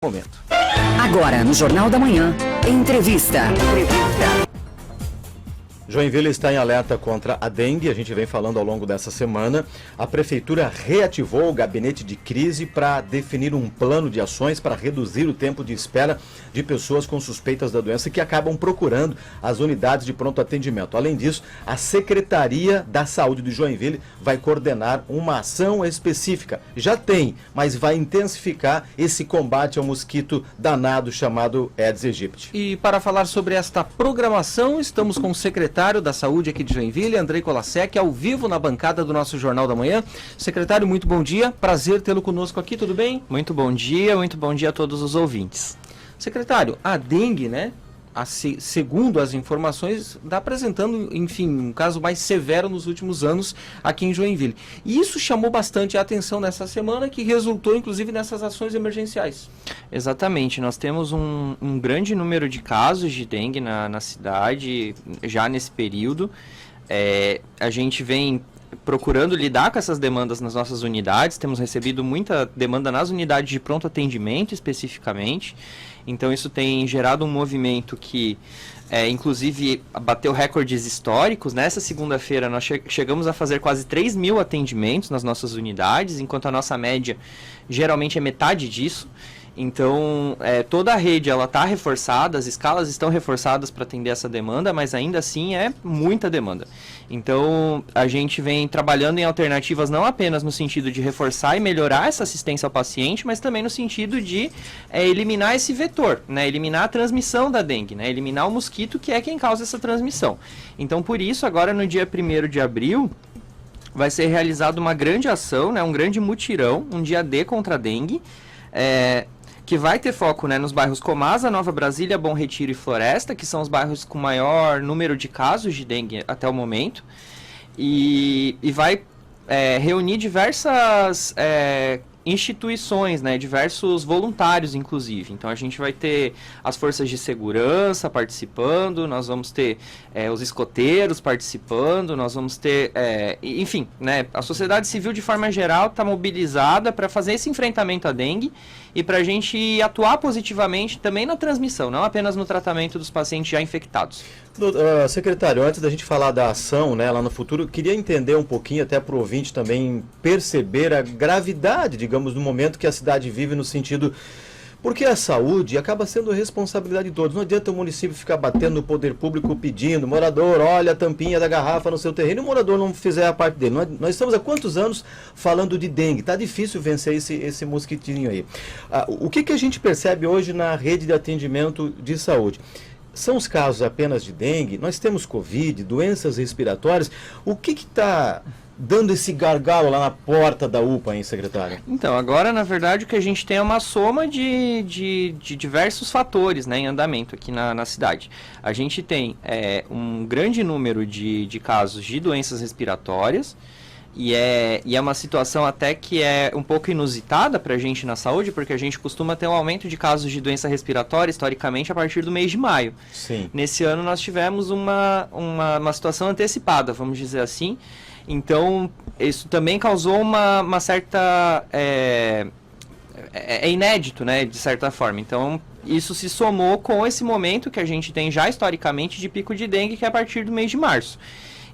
Momento. Agora, no Jornal da Manhã, entrevista. Joinville está em alerta contra a dengue, a gente vem falando ao longo dessa semana. A Prefeitura reativou o gabinete de crise para definir um plano de ações para reduzir o tempo de espera de pessoas com suspeitas da doença que acabam procurando as unidades de pronto atendimento. Além disso, a Secretaria da Saúde de Joinville vai coordenar uma ação específica. Já tem, mas vai intensificar esse combate ao mosquito danado chamado Aedes aegypti. E para falar sobre esta programação, estamos com o secretário da Saúde aqui de Joinville, Andrei Kolasek, ao vivo na bancada do nosso Jornal da Manhã. Secretário, muito bom dia, prazer tê-lo conosco aqui, tudo bem? Muito bom dia a todos os ouvintes. Secretário, a dengue, né, segundo as informações, está apresentando, enfim, um caso mais severo nos últimos anos aqui em Joinville. E isso chamou bastante a atenção nessa semana, que resultou, inclusive, nessas ações emergenciais. Exatamente, nós temos um grande número de casos de dengue na cidade, já nesse período. A gente vem procurando lidar com essas demandas nas nossas unidades, temos recebido muita demanda nas unidades de pronto atendimento, especificamente. Então isso tem gerado um movimento que, inclusive, bateu recordes históricos. Nessa segunda-feira nós chegamos a fazer quase 3 mil atendimentos nas nossas unidades, enquanto a nossa média geralmente é metade disso. Então, toda a rede está reforçada, as escalas estão reforçadas para atender essa demanda, mas ainda assim é muita demanda. Então, a gente vem trabalhando em alternativas não apenas no sentido de reforçar e melhorar essa assistência ao paciente, mas também no sentido de eliminar esse vetor, né? Eliminar a transmissão da dengue, né? Eliminar o mosquito que é quem causa essa transmissão. Então, por isso, agora no dia 1º de abril, vai ser realizada uma grande ação, né? Um grande mutirão, um dia D contra a dengue, que vai ter foco, né, nos bairros Comasa, Nova Brasília, Bom Retiro e Floresta, que são os bairros com maior número de casos de dengue até o momento, e vai reunir diversas instituições, né, diversos voluntários, inclusive. Então a gente vai ter as forças de segurança participando, nós vamos ter os escoteiros participando, nós vamos ter, enfim, né, a sociedade civil de forma geral está mobilizada para fazer esse enfrentamento à dengue e para a gente atuar positivamente também na transmissão, não apenas no tratamento dos pacientes já infectados. Secretário, antes da gente falar da ação, né, lá no futuro, eu queria entender um pouquinho, até para o ouvinte também perceber a gravidade, digamos, do momento que a cidade vive no sentido... Porque a saúde acaba sendo responsabilidade de todos. Não adianta o município ficar batendo no poder público pedindo, morador, olha a tampinha da garrafa no seu terreno, e o morador não fizer a parte dele. Nós estamos há quantos anos falando de dengue? Está difícil vencer esse mosquitinho aí. O que a gente percebe hoje na rede de atendimento de saúde? São os casos apenas de dengue? Nós temos Covid, doenças respiratórias. O que está dando esse gargalo lá na porta da UPA, hein, secretário? Então, agora, na verdade, o que a gente tem é uma soma de diversos fatores, né, em andamento aqui na cidade. A gente tem um grande número de casos de doenças respiratórias, e é uma situação até que é um pouco inusitada para a gente na saúde, porque a gente costuma ter um aumento de casos de doença respiratória, historicamente, a partir do mês de maio. Sim. Nesse ano, nós tivemos uma situação antecipada, vamos dizer assim. Então, isso também causou uma certa... É inédito, né, de certa forma. Então, isso se somou com esse momento que a gente tem já historicamente de pico de dengue, que é a partir do mês de março.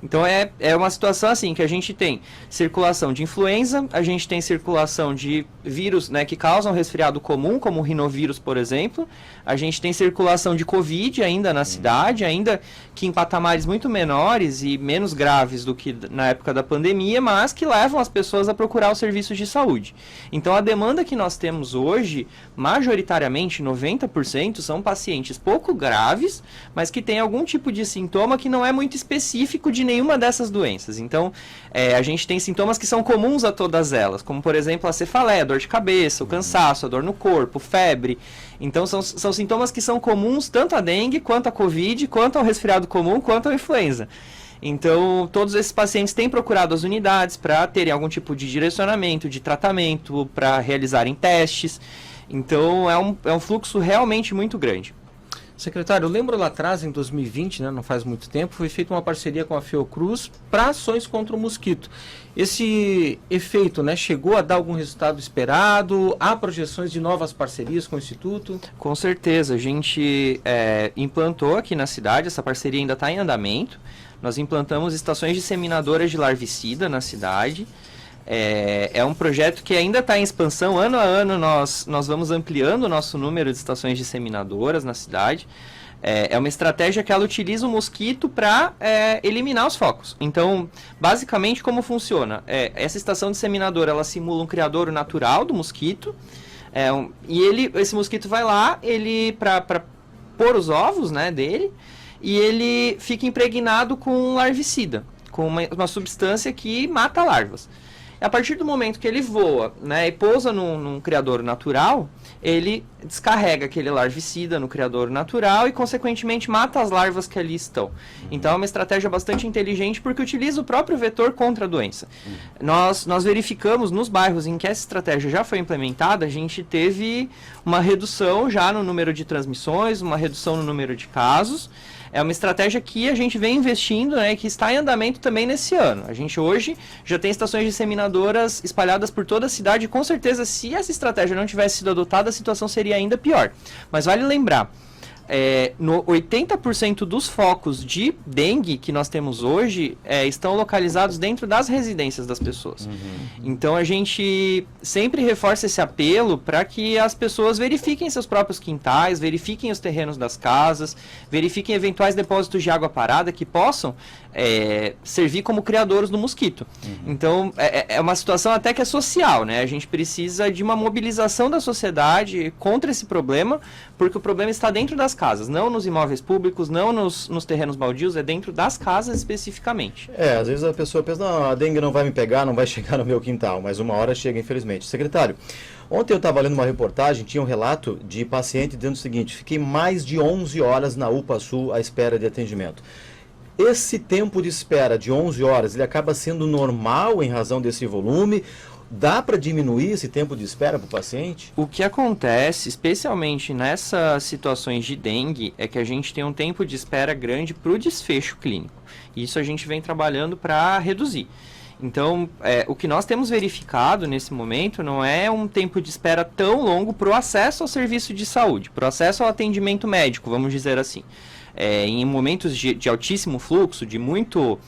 Então, é uma situação assim, que a gente tem circulação de influenza, a gente tem circulação de vírus, né, que causam resfriado comum, como o rinovírus, por exemplo. A gente tem circulação de Covid ainda na cidade, ainda que em patamares muito menores e menos graves do que na época da pandemia, mas que levam as pessoas a procurar os serviços de saúde. Então, a demanda que nós temos hoje, majoritariamente, 90%, são pacientes pouco graves, mas que têm algum tipo de sintoma que não é muito específico de nenhuma dessas doenças. Então, a gente tem sintomas que são comuns a todas elas, como, por exemplo, a cefaleia, a dor de cabeça, o cansaço, a dor no corpo, febre. Então, são sintomas que são comuns tanto à dengue, quanto à Covid, quanto ao resfriado comum, quanto à influenza. Então, todos esses pacientes têm procurado as unidades para terem algum tipo de direcionamento, de tratamento, para realizarem testes. Então, é um fluxo realmente muito grande. Secretário, eu lembro lá atrás, em 2020, né, não faz muito tempo, foi feita uma parceria com a Fiocruz para ações contra o mosquito. Esse efeito, né, chegou a dar algum resultado esperado? Há projeções de novas parcerias com o Instituto? Com certeza, a gente implantou aqui na cidade, essa parceria ainda está em andamento. Nós implantamos estações disseminadoras de larvicida na cidade. É um projeto que ainda está em expansão. Ano a ano nós vamos ampliando o nosso número de estações disseminadoras na cidade. É uma estratégia que ela utiliza o mosquito para eliminar os focos. Então, basicamente, como funciona? Essa estação disseminadora, ela simula um criadouro natural do mosquito. Esse mosquito vai lá, para pôr os ovos, né, dele, e ele fica impregnado com um larvicida, com uma substância que mata larvas. A partir do momento que ele voa, né, e pousa num criadouro natural, ele descarrega aquele larvicida no criadouro natural e, consequentemente, mata as larvas que ali estão. Então, é uma estratégia bastante inteligente porque utiliza o próprio vetor contra a doença. Nós verificamos nos bairros em que essa estratégia já foi implementada, a gente teve uma redução já no número de transmissões, uma redução no número de casos. É uma estratégia que a gente vem investindo, né, que está em andamento também nesse ano. A gente hoje já tem estações disseminadoras espalhadas por toda a cidade e, com certeza, se essa estratégia não tivesse sido adotada, a situação seria ainda pior. Mas vale lembrar, 80% dos focos de dengue que nós temos hoje estão localizados dentro das residências das pessoas. Então a gente sempre reforça esse apelo para que as pessoas verifiquem seus próprios quintais, verifiquem os terrenos das casas, verifiquem eventuais depósitos de água parada que possam servir como criadouros do mosquito. Então é uma situação até que é social, né? A gente precisa de uma mobilização da sociedade contra esse problema, porque o problema está dentro das casas, não nos imóveis públicos, não nos terrenos baldios, é dentro das casas especificamente. Às vezes a pessoa pensa, não, a dengue não vai me pegar, não vai chegar no meu quintal, mas uma hora chega, infelizmente. Secretário, ontem eu estava lendo uma reportagem, tinha um relato de paciente dizendo o seguinte: fiquei mais de 11 horas na UPA Sul à espera de atendimento. Esse tempo de espera de 11 horas, ele acaba sendo normal em razão desse volume? Dá para diminuir esse tempo de espera para o paciente? O que acontece, especialmente nessas situações de dengue, é que a gente tem um tempo de espera grande para o desfecho clínico. Isso a gente vem trabalhando para reduzir. Então, o que nós temos verificado nesse momento não é um tempo de espera tão longo para o acesso ao serviço de saúde, para o acesso ao atendimento médico, vamos dizer assim. Em momentos de altíssimo fluxo, de muito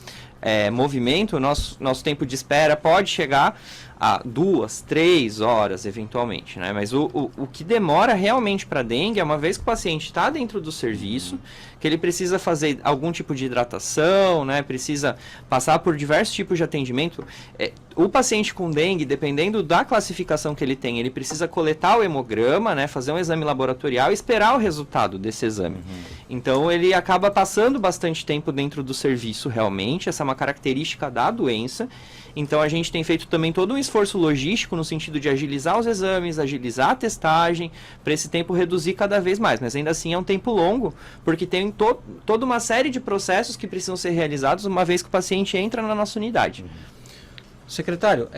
movimento, nosso tempo de espera pode chegar a 2, 3 horas, eventualmente, né? Mas o que demora realmente para dengue é uma vez que o paciente está dentro do serviço, que ele precisa fazer algum tipo de hidratação, né? Precisa passar por diversos tipos de atendimento. O paciente com dengue, dependendo da classificação que ele tem, ele precisa coletar o hemograma, né? Fazer um exame laboratorial e esperar o resultado desse exame. Então, ele acaba passando bastante tempo dentro do serviço, realmente. Essa é uma característica da doença. Então, a gente tem feito também todo um esforço logístico no sentido de agilizar os exames, agilizar a testagem, para esse tempo reduzir cada vez mais. Mas ainda assim é um tempo longo, porque tem toda uma série de processos que precisam ser realizados uma vez que o paciente entra na nossa unidade. Secretário,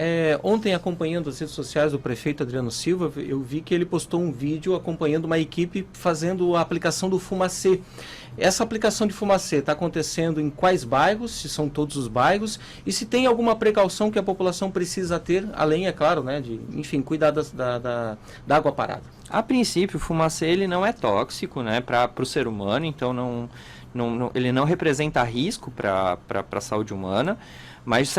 ontem, acompanhando as redes sociais do prefeito Adriano Silva, eu vi que ele postou um vídeo acompanhando uma equipe fazendo a aplicação do fumacê. Essa aplicação de fumacê está acontecendo em quais bairros, se são todos os bairros, e se tem alguma precaução que a população precisa ter, além, é claro, né, de, enfim, cuidar da água parada? A princípio, o fumacê ele não é tóxico, né, para o ser humano, então ele não representa risco para a saúde humana. Mas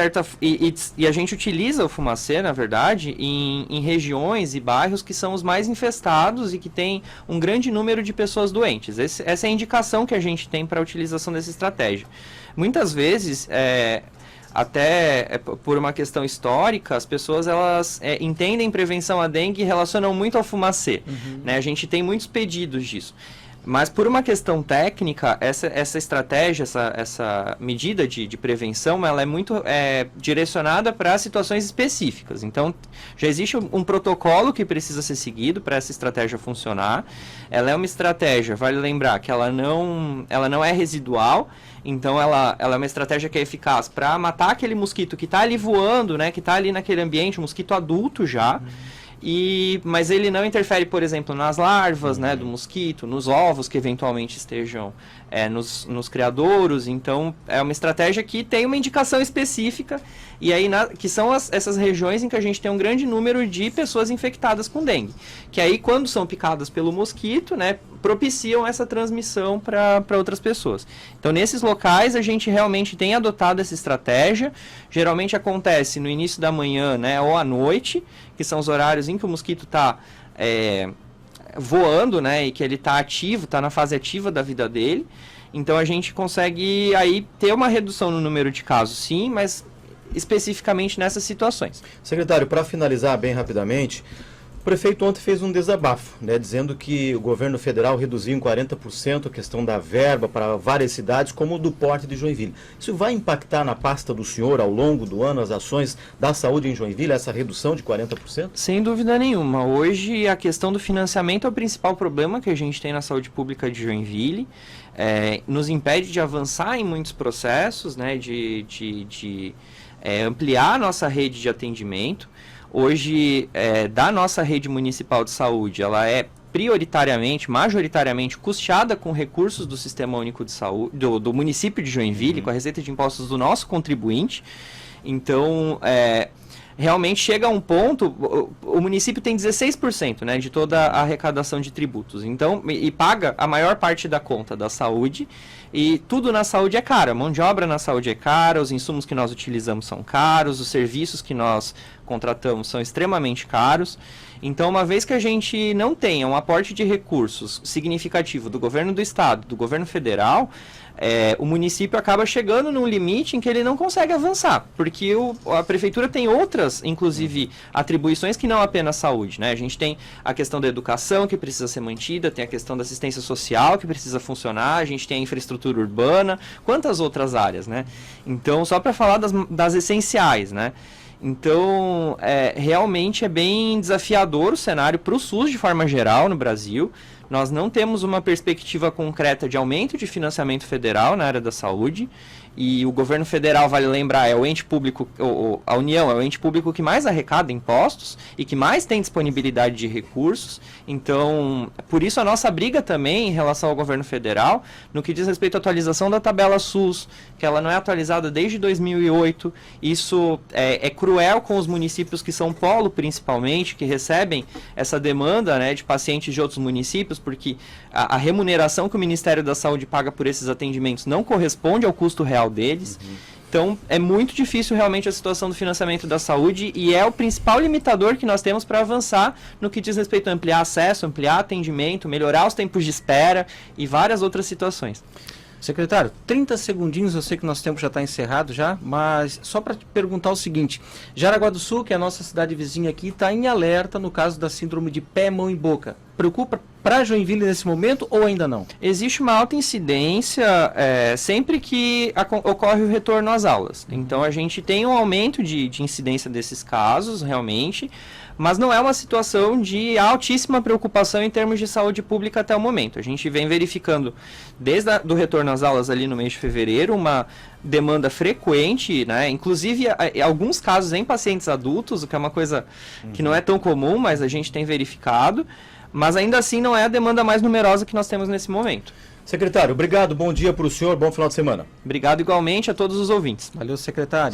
e a gente utiliza o fumacê, na verdade, em regiões e bairros que são os mais infestados e que tem um grande número de pessoas doentes. Essa é a indicação que a gente tem para a utilização dessa estratégia. Muitas vezes, até por uma questão histórica, as pessoas elas entendem prevenção à dengue e relacionam muito ao fumacê. Né? A gente tem muitos pedidos disso. Mas por uma questão técnica, essa estratégia, essa medida de prevenção, ela é muito direcionada para situações específicas. Então, já existe um protocolo que precisa ser seguido para essa estratégia funcionar. Ela é uma estratégia, vale lembrar, que ela não é residual. Então, ela é uma estratégia que é eficaz para matar aquele mosquito que está ali voando, né, que está ali naquele ambiente, um mosquito adulto já. mas ele não interfere, por exemplo, nas larvas, né, do mosquito, nos ovos que eventualmente estejam nos criadouros. Então, é uma estratégia que tem uma indicação específica, e aí que são essas regiões em que a gente tem um grande número de pessoas infectadas com dengue, que aí, quando são picadas pelo mosquito, né, propiciam essa transmissão para outras pessoas. Então, nesses locais, a gente realmente tem adotado essa estratégia. Geralmente acontece no início da manhã, né, ou à noite, que são os horários em que o mosquito está voando, né, e que ele está ativo, está na fase ativa da vida dele. Então, a gente consegue aí ter uma redução no número de casos, sim, mas especificamente nessas situações. Secretário, para finalizar bem rapidamente, o prefeito ontem fez um desabafo, né, dizendo que o governo federal reduziu em 40% a questão da verba para várias cidades, como o do Porto de Joinville. Isso vai impactar na pasta do senhor ao longo do ano as ações da saúde em Joinville, essa redução de 40%? Sem dúvida nenhuma. Hoje a questão do financiamento é o principal problema que a gente tem na saúde pública de Joinville. Nos impede de avançar em muitos processos, né, de ampliar a nossa rede de atendimento. Hoje, da nossa rede municipal de saúde, ela é prioritariamente, majoritariamente custeada com recursos do Sistema Único de Saúde, do município de Joinville, com a receita de impostos do nosso contribuinte. Então, realmente chega a um ponto, o município tem 16%, né, de toda a arrecadação de tributos, então, e paga a maior parte da conta da saúde, e tudo na saúde é caro, a mão de obra na saúde é cara, os insumos que nós utilizamos são caros, os serviços que nós contratamos são extremamente caros. Então, uma vez que a gente não tenha um aporte de recursos significativo do governo do estado, do governo federal, o município acaba chegando num limite em que ele não consegue avançar, porque a prefeitura tem outras, inclusive, atribuições que não apenas saúde, né? A gente tem a questão da educação, que precisa ser mantida, tem a questão da assistência social, que precisa funcionar, a gente tem a infraestrutura urbana, quantas outras áreas, né? Então, só para falar das essenciais, né? Então, realmente é bem desafiador o cenário para o SUS de forma geral no Brasil. Nós não temos uma perspectiva concreta de aumento de financiamento federal na área da saúde. E o governo federal, vale lembrar, é o ente público, a União é o ente público que mais arrecada impostos e que mais tem disponibilidade de recursos. Então, por isso a nossa briga também em relação ao governo federal, no que diz respeito à atualização da tabela SUS, que ela não é atualizada desde 2008. Isso é cruel com os municípios que são polo, principalmente, que recebem essa demanda, né, de pacientes de outros municípios, porque a remuneração que o Ministério da Saúde paga por esses atendimentos não corresponde ao custo real deles. Então, é muito difícil realmente a situação do financiamento da saúde e é o principal limitador que nós temos para avançar no que diz respeito a ampliar acesso, ampliar atendimento, melhorar os tempos de espera e várias outras situações. Secretário, 30 segundinhos, eu sei que nosso tempo já está encerrado já, mas só para te perguntar o seguinte, Jaraguá do Sul, que é a nossa cidade vizinha aqui, está em alerta no caso da síndrome de pé, mão e boca. Preocupa para Joinville nesse momento ou ainda não? Existe uma alta incidência sempre que ocorre o retorno às aulas. Então a gente tem um aumento de incidência desses casos, realmente, mas não é uma situação de altíssima preocupação em termos de saúde pública até o momento. A gente vem verificando, desde o retorno às aulas ali no mês de fevereiro, uma demanda frequente, né? Inclusive alguns casos em pacientes adultos, o que é uma coisa que não é tão comum, mas a gente tem verificado. Mas ainda assim não é a demanda mais numerosa que nós temos nesse momento. Secretário, obrigado, bom dia para o senhor, bom final de semana. Obrigado igualmente a todos os ouvintes. Valeu, secretário.